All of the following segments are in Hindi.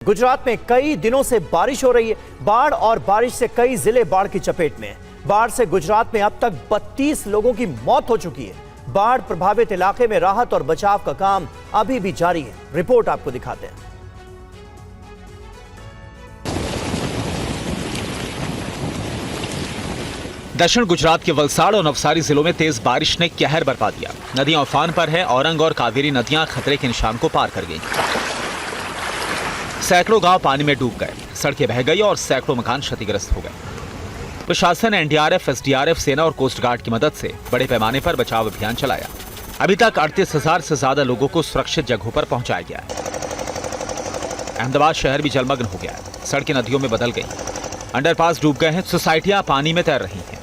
गुजरात में कई दिनों से बारिश हो रही है। बाढ़ और बारिश से कई जिले बाढ़ की चपेट में हैं। बाढ़ से गुजरात में अब तक 32 लोगों की मौत हो चुकी है। बाढ़ प्रभावित इलाके में राहत और बचाव का काम अभी भी जारी है। रिपोर्ट आपको दिखाते हैं। दक्षिण गुजरात के वलसाड़ और नवसारी जिलों में तेज बारिश ने कहर बरपा दिया। नदियां उफान पर है। औरंग और कावेरी नदियां खतरे के निशान को पार कर गईं। सैकड़ों गांव पानी में डूब गए, सड़कें बह गई और सैकड़ों मकान क्षतिग्रस्त हो गए। प्रशासन ने एनडीआरएफ, एसडीआरएफ, सेना और कोस्ट गार्ड की मदद से बड़े पैमाने पर बचाव अभियान चलाया। अभी तक 38,000 से ज्यादा लोगों को सुरक्षित जगहों पर पहुंचाया गया है। अहमदाबाद शहर भी जलमग्न हो गया है। सड़कें नदियों में बदल गई, अंडरपास डूब गए हैं, सोसाइटियां पानी में तैर रही हैं।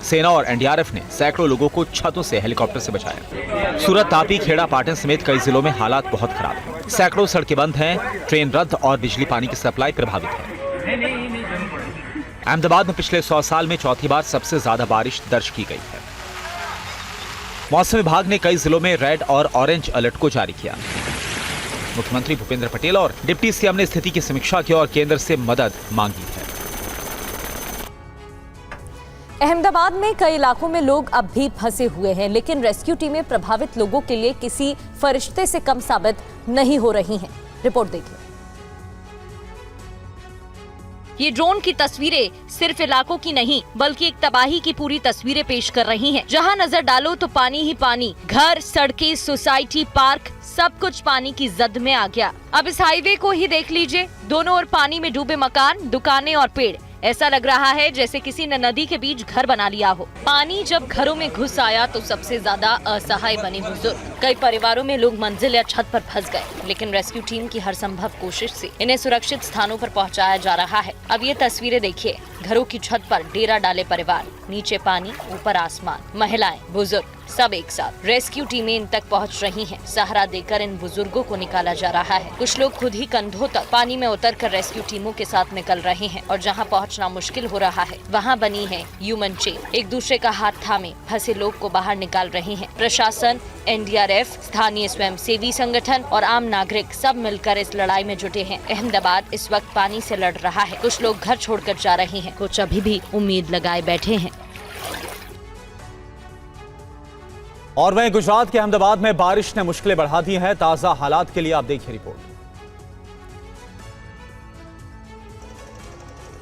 सेना और एनडीआरएफ ने सैकड़ों लोगों को छतों से हेलीकॉप्टर से बचाया। सूरत, तापी, खेड़ा, पाटन समेत कई जिलों में हालात बहुत खराब हैं। सैकड़ों सड़कें बंद हैं, ट्रेन रद्द और बिजली पानी की सप्लाई प्रभावित है। अहमदाबाद में पिछले 100 साल में चौथी बार सबसे ज्यादा बारिश दर्ज की गई है। मौसम विभाग ने कई जिलों में रेड और ऑरेंज अलर्ट को जारी किया। मुख्यमंत्री भूपेंद्र पटेल और डिप्टी सीएम ने स्थिति की समीक्षा की और केंद्र से मदद मांगी है। अहमदाबाद में कई इलाकों में लोग अब भी फंसे हुए हैं, लेकिन रेस्क्यू टीमें प्रभावित लोगों के लिए किसी फरिश्ते से कम साबित नहीं हो रही हैं। रिपोर्ट देखिए। ये ड्रोन की तस्वीरें सिर्फ इलाकों की नहीं बल्कि एक तबाही की पूरी तस्वीरें पेश कर रही हैं। जहां नजर डालो तो पानी ही पानी, घर, सड़कें, सोसाइटी, पार्क, सब कुछ पानी की जद में आ गया। अब इस हाईवे को ही देख लीजिए, दोनों ओर पानी में डूबे मकान, दुकानें और पेड़। ऐसा लग रहा है जैसे किसी ने नदी के बीच घर बना लिया हो। पानी जब घरों में घुस आया तो सबसे ज्यादा असहाय बने बुजुर्ग। कई परिवारों में लोग मंजिल या छत पर फंस गए, लेकिन रेस्क्यू टीम की हर संभव कोशिश से इन्हें सुरक्षित स्थानों पर पहुंचाया जा रहा है। अब ये तस्वीरें देखिए, घरों की छत पर डेरा डाले परिवार, नीचे पानी, ऊपर आसमान, महिलाएं, बुजुर्ग सब एक साथ। रेस्क्यू टीमें इन तक पहुंच रही हैं। सहारा देकर इन बुजुर्गों को निकाला जा रहा है। कुछ लोग खुद ही कंधों तक पानी में उतरकर रेस्क्यू टीमों के साथ निकल रहे हैं और जहां पहुंचना मुश्किल हो रहा है वहां बनी है ह्यूमन चेन। एक दूसरे का हाथ थामे फंसे लोग को बाहर निकाल रहे हैं। प्रशासन, एनडीआरएफ, स्थानीय स्वयंसेवी संगठन और आम नागरिक सब मिलकर इस लड़ाई में जुटे हैं। अहमदाबाद इस वक्त पानी से लड़ रहा है। कुछ लोग घर छोड़कर जा रहे हैं, कुछ अभी भी उम्मीद लगाए बैठे हैं। और वहीं गुजरात के अहमदाबाद में बारिश ने मुश्किलें बढ़ा दी हैं। ताजा हालात के लिए आप देखिए रिपोर्ट।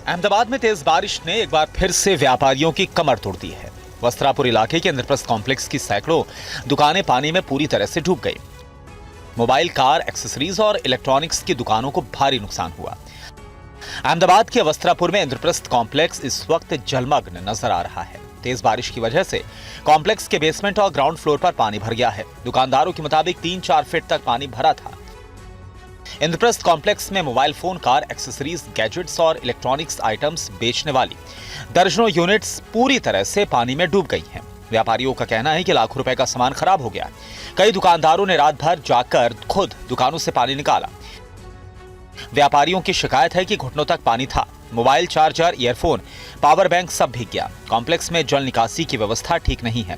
अहमदाबाद में तेज बारिश ने एक बार फिर से व्यापारियों की कमर तोड़ दी है। वस्त्रापुर इलाके के इंद्रप्रस्थ कॉम्प्लेक्स की सैकड़ों दुकानें पानी में पूरी तरह से डूब गई। मोबाइल, कार, एक्सेसरीज और इलेक्ट्रॉनिक्स की दुकानों को भारी नुकसान हुआ। अहमदाबाद के वस्त्रापुर में इंद्रप्रस्थ कॉम्प्लेक्स इस वक्त जलमग्न नजर आ रहा है। तेज बारिश की वजह से कॉम्प्लेक्स के बेसमेंट और ग्राउंड फ्लोर पर पानी भर गया है। दुकानदारों के मुताबिक 3-4 फीट तक पानी भरा था। इंद्रप्रस्थ कॉम्प्लेक्स में mobile phone, car, accessories, gadgets और इलेक्ट्रॉनिक्स आइटम्स बेचने वाली दर्जनों यूनिट्स पूरी तरह से पानी में डूब गई हैं। व्यापारियों का कहना है कि लाखों रुपए का सामान खराब हो गया। कई दुकानदारों ने रात भर जाकर खुद दुकानों से पानी निकाला। व्यापारियों की शिकायत है कि घुटनों तक पानी था। Mobile, charger, earphone, power bank सब भीग गया। कॉम्प्लेक्स में जल निकासी की व्यवस्था ठीक नहीं है।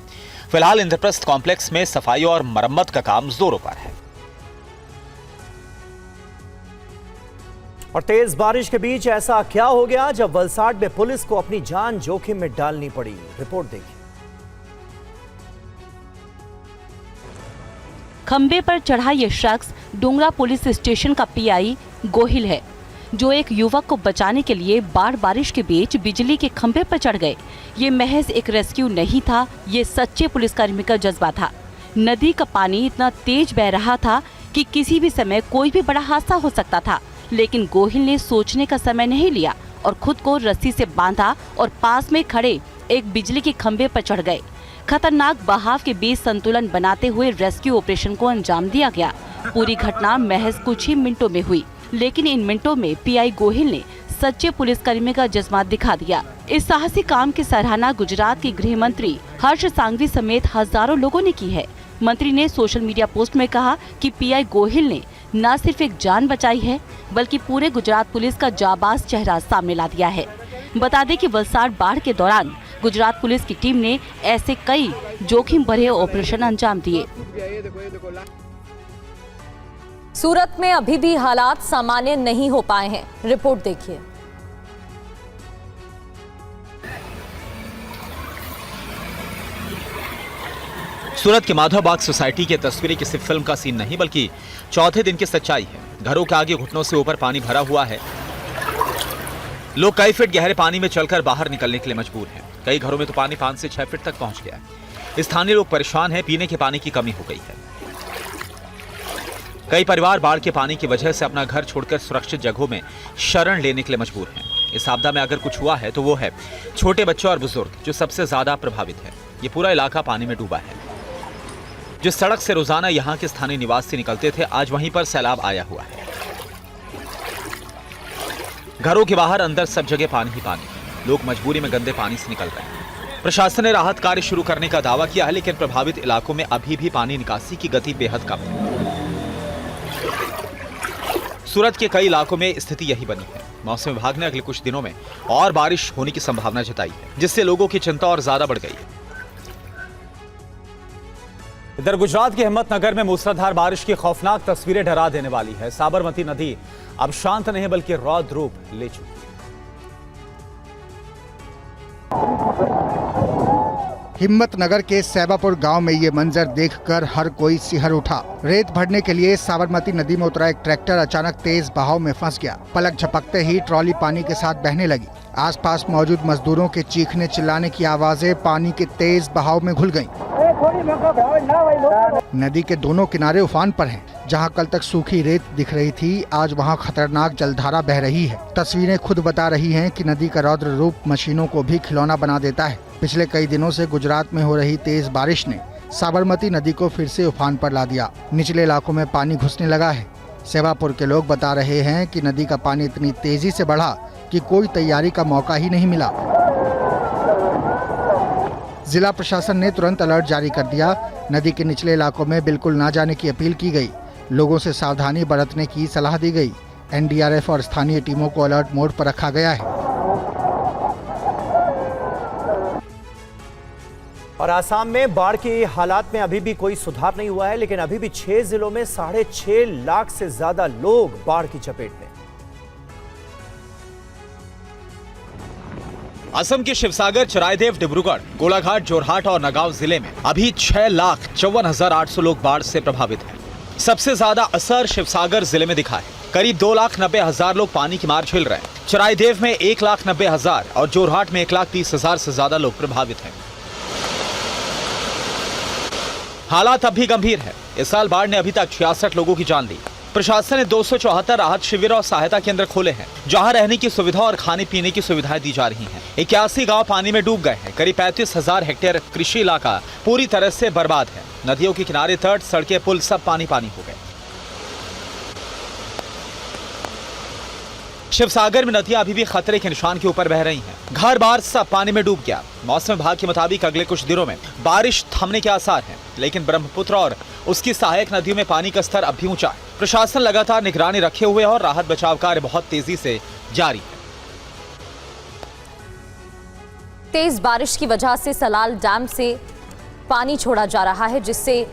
फिलहाल इंद्रप्रस्थ कॉम्प्लेक्स में सफाई और मरम्मत का काम जोरों पर है। और तेज बारिश के बीच ऐसा क्या हो गया जब वलसाड़ में पुलिस को अपनी जान जोखिम में डालनी पड़ी? रिपोर्ट देखिए। खंबे पर चढ़ा ये शख्स डोंगरा पुलिस स्टेशन का पीआई गोहिल है, जो एक युवक को बचाने के लिए बाढ़ बारिश के बीच बिजली के खंबे पर चढ़ गए। ये महज एक रेस्क्यू नहीं था, ये सच्चे पुलिसकर्मी का जज्बा था। नदी का पानी इतना तेज बह रहा था कि किसी भी समय कोई भी बड़ा हादसा हो सकता था, लेकिन गोहिल ने सोचने का समय नहीं लिया और खुद को रस्सी से बांधा और पास में खड़े एक बिजली के खंबे पर चढ़ गए। खतरनाक बहाव के बीच संतुलन बनाते हुए रेस्क्यू ऑपरेशन को अंजाम दिया गया। पूरी घटना महज कुछ ही मिनटों में हुई, लेकिन इन मिनटों में पीआई गोहिल ने सच्चे पुलिसकर्मी का जज्बा दिखा दिया। इस साहसी काम की सराहना गुजरात के गृह मंत्री हर्ष सांघवी समेत हजारों लोगों ने की है। मंत्री ने सोशल मीडिया पोस्ट में कहा कि पीआई गोहिल ने न सिर्फ एक जान बचाई है, बल्कि पूरे गुजरात पुलिस का जाबाज चेहरा सामने ला दिया है। बता दें कि वलसाड़ बाढ़ के दौरान गुजरात पुलिस की टीम ने ऐसे कई जोखिम भरे ऑपरेशन अंजाम दिए। सूरत में अभी भी हालात सामान्य नहीं हो पाए हैं। रिपोर्ट देखिए। सूरत के माधवबाग सोसाइटी की तस्वीरें किसी फिल्म का सीन नहीं बल्कि चौथे दिन की सच्चाई है। घरों के आगे घुटनों से ऊपर पानी भरा हुआ है। लोग कई फीट गहरे पानी में चलकर बाहर निकलने के लिए मजबूर हैं। कई घरों में तो पानी 5 से 6 फीट तक पहुंच गया है। स्थानीय लोग परेशान हैं। पीने के पानी की कमी हो गई है। कई परिवार बाढ़ के पानी की वजह से अपना घर छोड़कर सुरक्षित जगहों में शरण लेने के लिए मजबूर हैं। इस आपदा में अगर कुछ हुआ है तो वो है छोटे बच्चे और बुजुर्ग, जो सबसे ज्यादा प्रभावित है। ये पूरा इलाका पानी में डूबा है। जिस सड़क से रोजाना यहाँ के स्थानीय निवासी निकलते थे, आज वहीं पर सैलाब आया हुआ है। घरों के बाहर अंदर सब जगह पानी ही पानी। लोग मजबूरी में गंदे पानी से निकल रहे हैं। प्रशासन ने राहत कार्य शुरू करने का दावा किया है, लेकिन प्रभावित इलाकों में अभी भी पानी निकासी की गति बेहद कम है। सूरत के कई इलाकों में स्थिति यही बनी है। मौसम विभाग ने अगले कुछ दिनों में और बारिश होने की संभावना जताई है, जिससे लोगों की चिंता और ज्यादा बढ़ गई है। इधर गुजरात के हिम्मतनगर में मूसलाधार बारिश की खौफनाक तस्वीरें डरा देने वाली है। साबरमती नदी अब शांत नहीं बल्कि रौद्र रूप ले चुकी है। हिम्मतनगर के सैबापुर गांव में ये मंजर देखकर हर कोई सिहर उठा। रेत भरने के लिए साबरमती नदी में उतरा एक ट्रैक्टर अचानक तेज बहाव में फंस गया। पलक झपकते ही ट्रॉली पानी के साथ बहने लगी। आसपास मौजूद मजदूरों के चीखने चिल्लाने की आवाजें पानी के तेज बहाव में घुल गईं। नदी के दोनों किनारे उफान पर हैं। जहां कल तक सूखी रेत दिख रही थी, आज वहां खतरनाक जलधारा बह रही है। तस्वीरें खुद बता रही हैं कि नदी का रौद्र रूप मशीनों को भी खिलौना बना देता है। पिछले कई दिनों से गुजरात में हो रही तेज बारिश ने साबरमती नदी को फिर से उफान पर ला दिया। निचले इलाकों में पानी घुसने लगा है। सेवापुर के लोग बता रहे हैं कि नदी का पानी इतनी तेजी से बढ़ा कि कोई तैयारी का मौका ही नहीं मिला। जिला प्रशासन ने तुरंत अलर्ट जारी कर दिया। नदी के निचले इलाकों में बिल्कुल ना जाने की अपील की गई। लोगों से सावधानी बरतने की सलाह दी गई। एनडीआरएफ और स्थानीय टीमों को अलर्ट मोड पर रखा गया है। और आसाम में बाढ़ की हालात में अभी भी कोई सुधार नहीं हुआ है, लेकिन अभी भी 6 जिलों में 6.5 लाख से ज्यादा लोग बाढ़ की चपेट में। असम के शिवसागर, चरायदेव, डिब्रूगढ़, गोलाघाट, जोरहाट और नगांव जिले में अभी 6,54,800 लोग बाढ़ से प्रभावित हैं। सबसे ज्यादा असर शिवसागर जिले में दिखा है। करीब 2,90,000 लोग पानी की मार झेल रहे हैं। चरायदेव में 1,90,000 और जोरहाट में 1,30,000 से ज्यादा लोग प्रभावित हैं। हालात अब भी गंभीर है। इस साल बाढ़ ने अभी तक 66 लोगों की जान ली। प्रशासन ने 274 राहत शिविर और सहायता केंद्र खोले हैं, जहां रहने की सुविधा और खाने पीने की सुविधाएं दी जा रही हैं। 81 गांव पानी में डूब गए हैं। करीब 35,000 हेक्टेयर कृषि इलाका पूरी तरह से बर्बाद है। नदियों के किनारे, तट, सड़कें, पुल सब पानी पानी हो गए। शिवसागर में नदियां अभी भी खतरे के निशान के ऊपर बह रही हैं। घर बार सब पानी में डूब गया। मौसम विभाग के मुताबिक अगले कुछ दिनों में बारिश थमने के आसार हैं, लेकिन ब्रह्मपुत्र और उसकी सहायक नदियों में पानी का स्तर अब भी ऊंचा है। प्रशासन लगातार निगरानी रखे हुए और राहत बचाव कार्य बहुत तेजी से जारी है। तेज बारिश की वजह से सलाल डैम से पानी छोड़ा जा रहा है, जिससे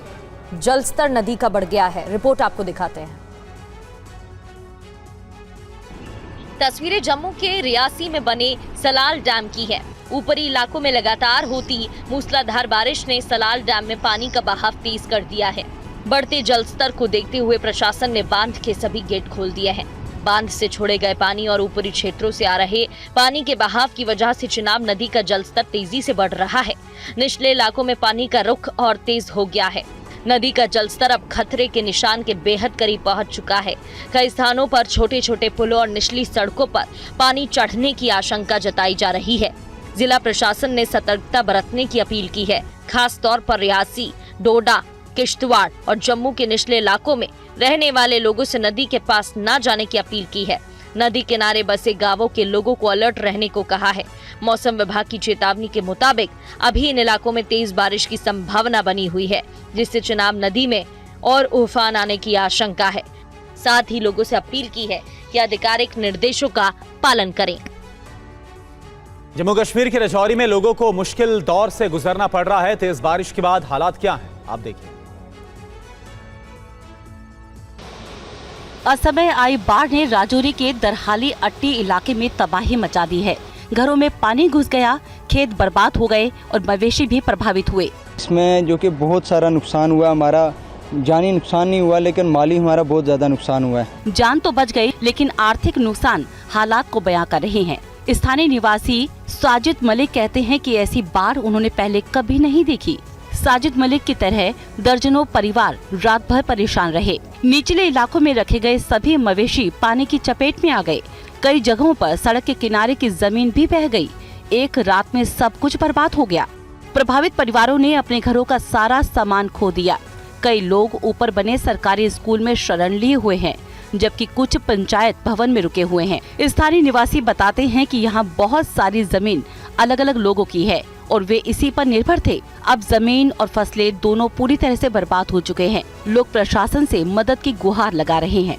जलस्तर नदी का बढ़ गया है। रिपोर्ट आपको दिखाते हैं। तस्वीरें जम्मू के रियासी में बने सलाल डैम की है। ऊपरी इलाकों में लगातार होती मूसलाधार बारिश ने सलाल डैम में पानी का बहाव तेज कर दिया है। बढ़ते जलस्तर को देखते हुए प्रशासन ने बांध के सभी गेट खोल दिए हैं। बांध से छोड़े गए पानी और ऊपरी क्षेत्रों से आ रहे पानी के बहाव की वजह से चिनाब नदी का जलस्तर तेजी से बढ़ रहा है। निचले इलाकों में पानी का रुख और तेज हो गया है। नदी का जलस्तर अब खतरे के निशान के बेहद करीब पहुंच चुका है। कई स्थानों पर छोटे छोटे पुलों और निचली सड़कों पर पानी चढ़ने की आशंका जताई जा रही है। जिला प्रशासन ने सतर्कता बरतने की अपील की है। खास तौर पर रियासी, डोडा, किश्तवाड़ और जम्मू के निचले इलाकों में रहने वाले लोगों से नदी के पास न जाने की अपील की है। नदी किनारे बसे गांवों के लोगों को अलर्ट रहने को कहा है। मौसम विभाग की चेतावनी के मुताबिक अभी इन इलाकों में तेज बारिश की संभावना बनी हुई है, जिससे चिनाब नदी में और उफान आने की आशंका है। साथ ही लोगों से अपील की है कि आधिकारिक निर्देशों का पालन करें। जम्मू कश्मीर के राजौरी में लोगों को मुश्किल दौर से गुजरना पड़ रहा है। तेज बारिश के बाद हालात क्या हैं, आप देखिए। असमय आई बाढ़ ने राजौरी के दरहाली अट्टी इलाके में तबाही मचा दी है। घरों में पानी घुस गया, खेत बर्बाद हो गए और मवेशी भी प्रभावित हुए। इसमें जो कि बहुत सारा नुकसान हुआ, हमारा जानी नुकसान नहीं हुआ लेकिन माली हमारा बहुत ज्यादा नुकसान हुआ है। जान तो बच गई लेकिन आर्थिक नुकसान हालात को बयां कर रहे हैं। स्थानीय निवासी साजिद मलिक कहते हैं कि ऐसी बाढ़ उन्होंने पहले कभी नहीं देखी। साजिद मलिक की तरह दर्जनों परिवार रात भर परेशान रहे। निचले इलाकों में रखे गए सभी मवेशी पानी की चपेट में आ गए। कई जगहों पर सड़क के किनारे की जमीन भी बह गई। एक रात में सब कुछ बर्बाद हो गया। प्रभावित परिवारों ने अपने घरों का सारा सामान खो दिया। कई लोग ऊपर बने सरकारी स्कूल में शरण लिए हुए हैं, जबकि कुछ पंचायत भवन में रुके हुए हैं। स्थानीय निवासी बताते हैं कि यहाँ बहुत सारी जमीन अलग अलग लोगों की है और वे इसी पर निर्भर थे। अब जमीन और फसलें दोनों पूरी तरह से बर्बाद हो चुके हैं। लोग प्रशासन से मदद की गुहार लगा रहे हैं।